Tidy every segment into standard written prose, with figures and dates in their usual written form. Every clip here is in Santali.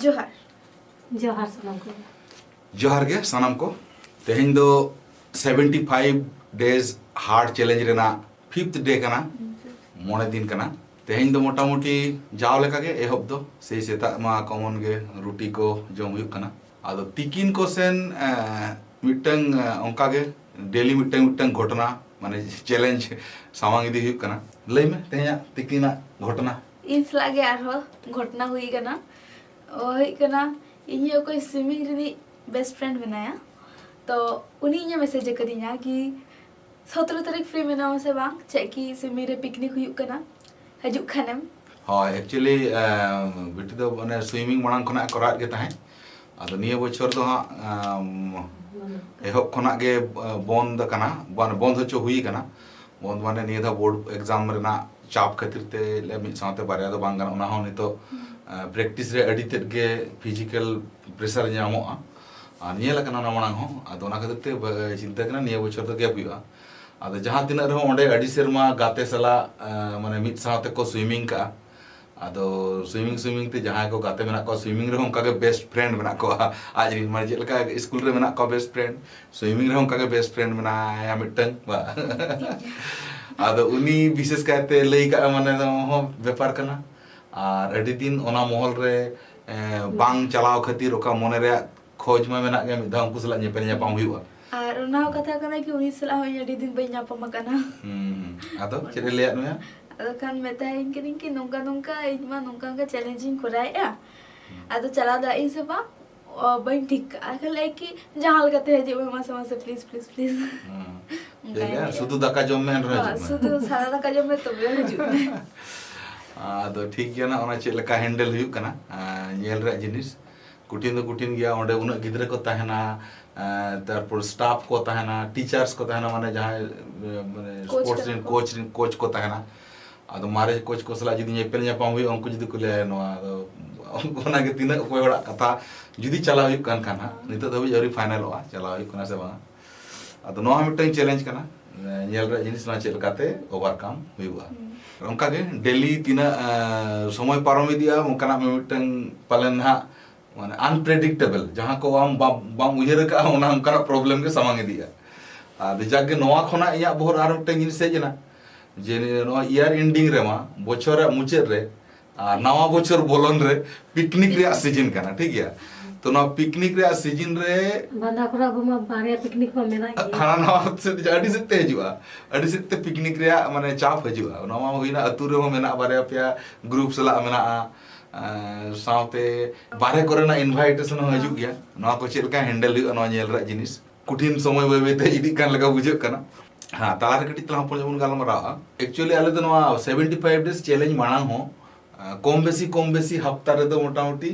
जोहार जोहार सानाम को जोहार गे सानाम को तेहें दो 75 डेज हार्ड चैलेंज रेना 5th डे कना मोने दिन कना तेहें दो मोटामुटी जाव लेका गे एहब दो से सेता मा कॉमन गे रोटी को जम हुई कना आदो तिकिन को सेन मिटंग ओंका गे डेली मिटंग मिटंग घटना माने चैलेंज सामांग इदी हुई कना लई में तेहें तिकिना घटना इन सलागे आरो घटना हुई कना हुई कना इᱧ कोई स्विमिंग रे बेस्ट फ्रेंड बनाया तो उनी इᱧ मैसेज कदिया कि 17 तारीख फ्री मेना से बांग चे कि स्विमिंग रे पिकनिक हुई कना हजु खानेम हाँ एक्चुअली बेटी दो माने स्विमिंग मांग खना करा गे ताहे आदो निया बछर दो हाँ एहब खना गे बंद कना बंद होचो हुई कना बंद माने निया दा बोर्ड एग्जाम रेना चाप खातिर ते ले मिद साथे बारिया दो बांग ओना हो नितो प्रैक्टिस रे अडी तेद गे फिजिकल प्रेशर ᱧᱟᱢᱚᱜᱼᱟ ᱟᱨ ᱧᱮᱞ ᱟᱠᱟᱱᱟ ᱚᱱᱟ ᱢᱟᱲᱟᱝ ᱦᱚᱸ ᱟᱫᱚ ᱚᱱᱟ ᱠᱷᱟᱹᱛᱤᱨ ᱛᱮ ᱪᱤᱱᱛᱟᱹ ᱠᱟᱱᱟ ᱱᱤᱭᱟᱹ ᱵᱚᱪᱷᱚᱨ ᱫᱚ ᱜᱮᱯ ᱦᱩᱭᱩᱜᱼᱟ ᱟᱫᱚ ᱡᱟᱦᱟᱸ ᱛᱤᱱᱟᱹᱜ ᱨᱮᱦᱚᱸ ᱚᱸᱰᱮ ᱟᱹᱰᱤ ᱥᱮᱨᱢᱟ ᱜᱟᱛᱮ ᱥᱟᱞᱟᱜ ᱢᱟᱱᱮ ᱢᱤᱫ ᱥᱟᱶᱛᱮ ᱠᱚ ᱥᱩᱭᱢᱤᱝ ᱠᱟᱜᱼᱟ ᱟᱫᱚ ᱥᱩᱭᱢᱤᱝ ᱛᱮ ᱡᱟᱦᱟᱸᱭ ᱠᱚ ᱜᱟᱛᱮ ᱢᱮᱱᱟᱜ ᱠᱚᱣᱟ ᱥᱩᱭᱢᱤᱝ ᱨᱮᱦᱚᱸ ᱚᱱᱠᱟ ᱜᱮ ᱵᱮᱥᱴ ᱯᱷᱨᱮন্ড ᱢᱮᱱᱟᱜ ᱠᱚᱣᱟ ᱟᱡ ᱨᱤᱱ ᱢᱟᱱᱮ ᱪᱮᱫ ᱞᱮᱠᱟ ᱥᱠᱩᱞ ᱨᱮ ᱢᱮᱱᱟᱜ ᱠᱚᱣᱟ ᱵᱮᱥᱴ ᱯᱷᱨᱮন্ড ᱥᱩᱭᱢᱤᱝ ᱨᱮᱦᱚᱸ ᱚᱱᱠᱟ ᱜᱮ ᱵᱮᱥᱴ ᱯᱷᱨᱮন্ড ᱢᱮᱱᱟᱭᱟ ᱢᱤᱫᱴᱟᱝ ᱟᱫᱚ ᱩᱱᱤ ᱵᱤᱥᱮᱥ ᱠᱟᱭᱛᱮ ᱞᱟᱹᱭ ᱠᱟᱜᱼᱟ ᱢᱟᱱᱮ ᱦᱚᱸ ᱵᱮᱯᱟᱨ ᱠᱟᱱᱟ ᱟᱨ ᱟᱹᱰᱤ ᱫᱤᱱ ᱚᱱᱟ ᱢᱚᱦᱚᱞ ᱨᱮ बांग चलाव खातिर ओका मोने रे खोज में मेना गे मिदा उनको सला नेपेल ᱧᱟᱯᱟᱢ हुआ और उना कथा कना कि उनी सला हो अडी दिन बई ᱧᱟᱯᱟᱢ कना आदो चेरे ले नुया अदो खान मेताइन किन कि नोंका नोंका इमा नोंका का चैलेंजिंग कराया अदो चला दा इ सबा बई ठीक आखले कि जहां लगते है जे मासे मासे प्लीज प्लीज प्लीज या सुदु दाका जम में रह सुदु सारा दाका जम में तो बे हजू आदो ठीक गया ना ओना चेल का हैंडल हुई कना नेल रे जिनिस कुटिन गया ओंडे उना गिद्रे को ताहेना तारपर स्टाफ को ताहेना टीचर्स को ताहेना माने जहां माने स्पोर्ट्स इन कोच को ताहेना आदो मारे कोच को सला जुदी नेपेल ᱧᱟᱯᱟᱢ हुई उनको जुदी को ले नो आदो ओना के तिना कोय होड़ा कथा जुदी चला हुई कान खाना नितो दबी जरी फाइनल होआ चला हुई कना से बा आदो नो मिटन चैलेंज कना नेल रे जिनिस ना चेल काते ओवरकम हुआ उनका के डेली तीना समय पारम इदिया उनका मिटन पालन हा माने अनप्रेडिक्टेबल जहां को आम बाम उयहर का ओना उनका प्रॉब्लम के सामांग इदिया आ जागे नोआ खना इया बोहर आर मिटन जिनिस हेजना जे नो ईयर एंडिंग रे मा बोछर मुचाद रे आ नवा बोछर बोलन रे पिकनिक रे सीजन कना ठीक गया तो ना पिकनिक रे सीजन रे बांधा कोरा बमा बारे पिकनिक में मेना हाना नवा से अडी सेते हजुआ अडी सेते पिकनिक रे माने चाप हजुआ नवा होइना अतु रे मेना बारे पे ग्रुप सला मेना साउते बारे कोरेना इनवाइटेशन हजु गया नवा को चेलका हैंडल हुआ नवा नेल रे जिनिस कुठिन समय बेबेते इदी कान लगा बुझे कना हां तालार कटी तला पर जबन गालमरा एक्चुअली आले तो नवा 75 डेज चैलेंज माना हो कम बेसी हफ्ता रे दो मोटामुटी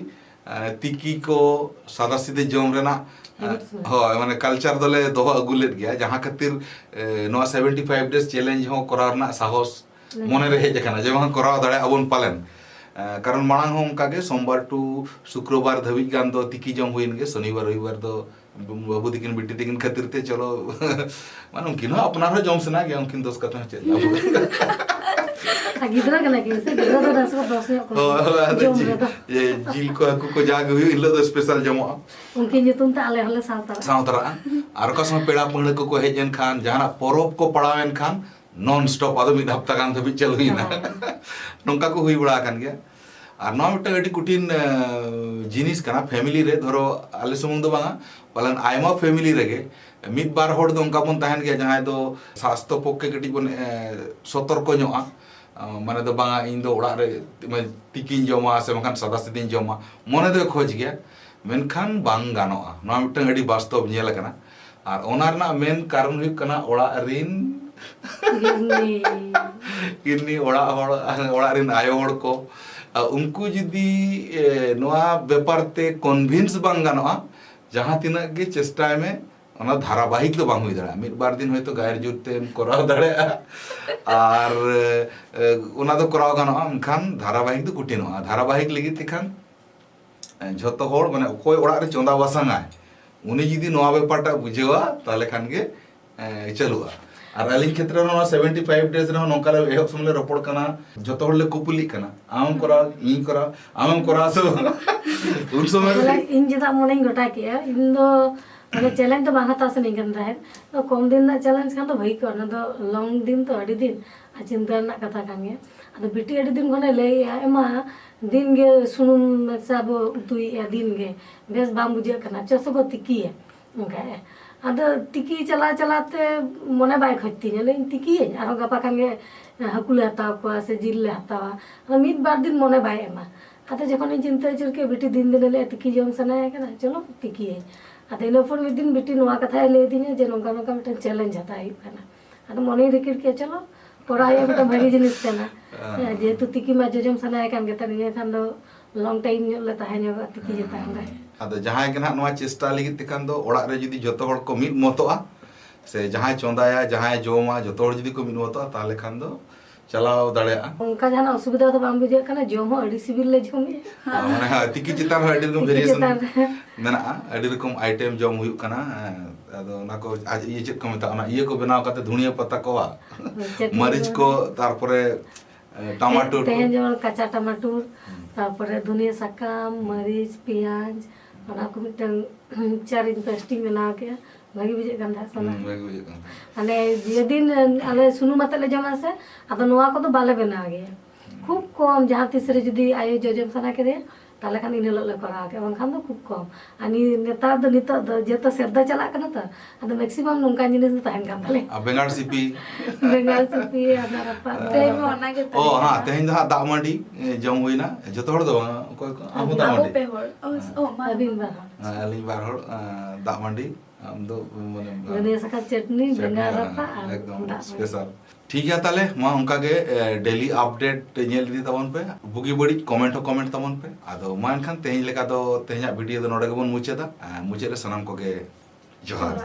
तिकी को सादा सीधे जम रेना हाँ माने कल्चर दले दोह अगुलेट गया जहाँ खातिर नो 75 डेज चैलेंज हो करार ना साहस मने रे हेज कना जे वहां कराव दाड़े अबन पालन कारण मांग हो उनका के सोमवार टू शुक्रवार धबी गान दो तिकी जम हुइन के शनिवार रविवार दो बाबू दिकिन बिटी दिकिन खातिर ते चलो माने उनकिन अपना जम सना गया उनकिन दोस्त कथा चल गिद्रा कना के से गिद्रा तो दस को दस को ये जिल को जाग हुई इल्लो दो स्पेशल जमो उनके नितुम ता आले हले सावतरा आर को सम पेड़ा पहण को हेजन खान जहाना परब को पड़ावेन खान नॉन स्टॉप आदो मिद हफ्ता गान धबी चल हुईना नोंका को हुई बड़ा कान गया आर नो मिटा अडी कुटिन जिनिस कना फैमिली रे धरो आले सुमुंग दो बांगा पालन आयमा फैमिली रेगे मिद बार होड़ दो उनका बन ताहन गया जहां दो स्वास्थ्य पक्के कटी बन सतर्क ᱧᱚᱜᱼᱟ माने दो बांगा इन दो ओड़ा रे तिकिन जमा से मखान सदा सिदिन जमा मने दो खोज गया मेनखान बांग गानोआ नो मिटन अडी वास्तव नेल कना आर ओना रना मेन कारण हुई कना ओड़ा रिन किन्नी ओड़ा रिन आयो होड़ को उनको जुदी नोआ व्यापार ते कन्विंस बांग गानोआ जहां तिना गे चेष्टा में ओना धारावाहिक तो बांग हुई दाड़ा मिद बार दिन होय तो गायर जुते कराव दाड़े आर ओना दो कराव गानोआ खान धारावाहिक तो कुटिनोआ धारावाहिक लगी तिखान झतो होड़ माने कोई ओड़ा रे चोंदा वासांगा उनी जुदी नोआ व्यापारटा बुझेवा ताले खान गे चलुआ আর আলিং ক্ষেত্রে হলো 75 ডেজ রে নঙ্কা লে এহব সমলে রপড় কানা যত হলে কুপুলি কানা আম করা ইন করা আম করা সো উন সময় ᱵᱚᱞᱮ ᱤᱧ ᱪᱮᱫᱟᱜ ᱢᱚᱱᱮᱧ ᱜᱚᱴᱟ ᱠᱮᱜᱼᱟ ᱤᱧ ᱫᱚ ᱢᱟᱱᱮ ᱪᱮᱞᱮᱧᱡᱽ ᱫᱚ ᱵᱟᱝ ᱦᱟᱛᱟᱣ ᱥᱟᱱᱟᱧ ᱠᱟᱱ ᱛᱟᱦᱮᱸᱫ ᱠᱚᱢ ᱫᱤᱱ ᱨᱮᱱᱟᱜ ᱪᱮᱞᱮᱧᱡᱽ ᱠᱷᱟᱱ ᱫᱚ ᱵᱷᱟᱹᱜᱤ ᱠᱚᱜᱼᱟ ᱚᱱᱟ ᱫᱚ ᱞᱚᱝ ᱫᱤᱱ ᱛᱚ ᱟᱹᱰᱤ ᱫᱤᱱ ᱟᱨ ᱪᱤᱱᱛᱟᱹ ᱨᱮᱱᱟᱜ ᱠᱟᱛᱷᱟ ᱠᱟᱱ ᱜᱮᱭᱟ ᱟᱫᱚ ᱵᱤᱴᱤ ᱟᱹᱰᱤ ᱫᱤᱱ ᱠᱷᱚᱱᱮ ᱞᱟᱹᱭᱮᱜᱼᱟ ᱮᱢᱟ ᱫᱤᱱ ᱜᱮ ᱥᱩᱱᱩᱢ ᱢᱮᱥᱟ ᱵᱚ ᱩᱛᱩᱭᱮᱜᱼᱟ ᱫᱤᱱ ᱜᱮ ᱵᱮᱥ ᱵᱟᱝ ᱵᱩᱡᱷᱟᱹᱜ ᱠᱟᱱᱟ ᱪᱚ ᱥᱮ ᱵᱚ ᱛᱤᱠᱤᱭᱟ ᱚᱱᱠᱟᱭ ᱟᱫᱚ ᱛᱤᱠᱤ ᱪᱟᱞᱟᱣ ᱪᱟᱞᱟᱣ ᱛᱮ ᱢᱚᱱᱮ ᱵᱟᱭ ᱠᱷᱚᱡ ᱛᱤᱧᱟ ᱞᱟᱹᱭᱟᱹᱧ ᱛᱤᱠᱤᱭᱟᱹᱧ ᱟᱨᱦᱚᱸ ᱜᱟᱯᱟ ᱠᱷᱟᱱ ᱜᱮ ᱦᱟᱹᱠᱩ ᱞᱮ ᱦᱟᱛᱟᱣ ᱠᱚᱣᱟ ᱥᱮ ᱡᱤᱞ ᱞᱮ ᱦᱟᱛᱟᱣᱟ ᱟᱫᱚ ᱢᱤᱫ ᱵᱟᱨ ᱫᱤᱱ ᱢᱚᱱᱮ ᱵᱟᱭ ᱮᱢᱟ ᱟᱫᱚ ᱡᱚᱠᱷᱚᱱᱤᱧ ᱪᱤᱱᱛᱟᱹ ᱟᱹᱪᱩᱨ ᱠᱮᱫ ᱵᱤᱴᱤ ᱫᱤᱱ ᱫᱤᱱᱮ ᱞᱟᱹᱭᱟ ᱛᱤᱠᱤ ᱡᱚᱢ ᱥᱟᱱᱟᱭᱮ ᱠᱟᱱᱟ ᱪᱚᱞᱚ ᱛᱤᱠᱤᱭᱟᱹᱧ ᱟᱫᱚ ᱤᱱᱟᱹ ᱯᱚᱨ ᱢᱤᱫ ᱫᱤᱱ ᱵᱤᱴᱤ ᱱᱚᱣᱟ ᱠᱟᱛᱷᱟᱭ ᱞᱟᱹᱭ ᱟᱹᱫᱤᱧᱟ ᱡᱮ ᱱᱚᱝᱠᱟ ᱱᱚᱝᱠᱟ ᱢᱤᱫᱴᱮᱱ ᱪᱮᱞᱮᱧᱡᱽ ᱦᱟᱛᱟᱣ ᱦᱩᱭᱩᱜ ᱠᱟᱱᱟ ᱟᱫᱚ ᱢᱚᱱᱮᱧ ᱨᱤᱠᱤᱲ ᱠᱮᱫᱟ ᱪᱚᱞᱚ ᱠᱚᱨᱟᱣ ᱦᱩᱭᱩᱜᱼᱟ ᱢᱤᱫᱴᱮᱱ ᱵᱷᱟᱹᱜᱤ ᱡᱤᱱᱤᱥ ᱠᱟᱱᱟ ᱡᱮᱦᱮᱛᱩ ᱛᱤᱠᱤ ᱢᱟ ᱡᱚᱡᱚᱢ ᱥᱟᱱᱟᱭᱮ ᱠᱟᱱ ᱜᱮ ᱛᱟᱦᱮᱸ ᱤᱱᱟᱹ ᱠᱷᱟᱱ ᱫᱚ ᱞᱚᱝ ᱴᱟᱭᱤᱢ ᱧᱚᱜ ᱞᱮ ᱛᱟᱦᱮᱸ ᱧᱚᱜᱚᱜᱼᱟ ᱛᱤᱠᱤ ᱪᱮᱛᱟᱱ ᱨᱮ ᱟᱫᱚ ᱡᱟᱦᱟᱸᱭ ᱜᱮ ᱱᱟᱦᱟᱜ ᱱᱚᱣᱟ ᱪᱮᱥᱴᱟ ᱞᱟᱹᱜᱤᱫ ᱛᱮᱠᱷᱟᱱ ᱫᱚ ᱚᱲᱟᱜ ᱨᱮ ᱡᱩᱫᱤ ᱡᱚᱛᱚ ᱦᱚᱲ ᱠᱚ ᱢᱤᱫ ᱢᱚᱛᱚᱜᱼᱟ ᱥᱮ ᱡᱟᱦᱟᱸᱭ ᱪᱚᱸᱫᱟᱭᱟ ᱡᱟᱦᱟᱸᱭ ᱡᱚᱢᱟ ᱡᱚᱛᱚ ᱦᱚᱲ ᱡᱩᱫᱤ ᱠᱚ ᱢᱤᱫ ᱢᱚᱛᱚᱜᱼᱟ ᱛᱟᱦᱚᱞᱮ ᱠᱷᱟᱱ ᱫᱚ ᱪᱟᱞᱟᱣ ᱫᱟᱲᱮᱭᱟᱜᱼᱟ ᱚᱱᱠᱟ ᱡᱟᱦᱟᱱᱟᱜ ᱚᱥᱩᱵᱤᱫᱟ ᱫᱚ ᱵᱟᱝ ᱵᱩᱡᱷᱟᱹᱜ ᱠᱟᱱᱟ ᱡᱚᱢ ᱦᱚᱸ ᱟᱹᱰᱤ ᱥᱤᱵᱤᱞ ᱞᱮ ᱡᱚᱢᱮᱜᱼᱟ ᱢᱟᱱᱮ ᱛᱤᱠᱤ ᱪᱮᱛᱟᱱ ᱦᱚᱸ ᱟᱹᱰᱤ ᱨᱚᱠᱚᱢ ᱛᱤᱠᱤ ᱵᱷᱮᱨᱤᱭᱮᱥᱚᱱ ᱪᱮᱛᱟᱱ ᱨᱮ ᱢᱮᱱᱟᱜᱼᱟ ᱟᱹᱰᱤ ᱨᱚᱠᱚᱢ ᱟᱭᱴᱮᱢ ᱡᱚᱢ ᱦᱩᱭᱩᱜ ᱠᱟᱱᱟ ᱟᱫᱚ ᱚᱱᱟ ᱠᱚ ᱤᱭᱟᱹ ᱪᱮᱫ ᱠᱚ ᱢᱮᱛᱟᱜᱼᱟ ᱚᱱᱟ ᱤᱭᱟᱹ ko ᱵᱮᱱᱟᱣ ᱠᱟᱛᱮ ᱫᱷᱩᱱᱤᱭᱟᱹ ᱯᱟᱛᱟ ᱠᱚ ᱢᱟᱹᱨᱤᱪ ᱠᱚ ᱛᱟᱨᱯᱚᱨᱮ टमाटर तेहन जमन कच्चा टमाटर तारपरे धनिया साकाम मरीच पेंयाज ओना को मिटन चारिन पेस्टिंग बनाव के भागी बुझे कान था सना माने जेदिन आले सुनु मते ले जमा से आदो नोवा को तो बाले बनाव गे खूब कम जहां तीसरे जदी आयो जजम सना के दे ताले खान इन ले करा के बंखान तो खूब कम आनी नेता दो नित जेतो सेदा चला कना तो आदो मैक्सिमम नोंका जिनिस ताहन कान ताले बेंगार सिपी आदा रपा ते मोना के ओ हां तेहन दा दाग मांडी जम होइना जतो हड़ दो कोई आमो दाग मांडी पे होड़ ओ अबिन बा अली बार हड़ दाग मांडी आम दो माने धनिया साका चटनी बेंगार रपा एकदम स्पेशल ठीक है ताले मा उनका के डेली अपडेट नेल दी तबन पे बुगी बड़ी कमेंट तबन पे आदो मा एनखान तेहन लेका दो तेहना वीडियो दो नोडे गबन मुचेदा मुचे रे सनाम को के जोहार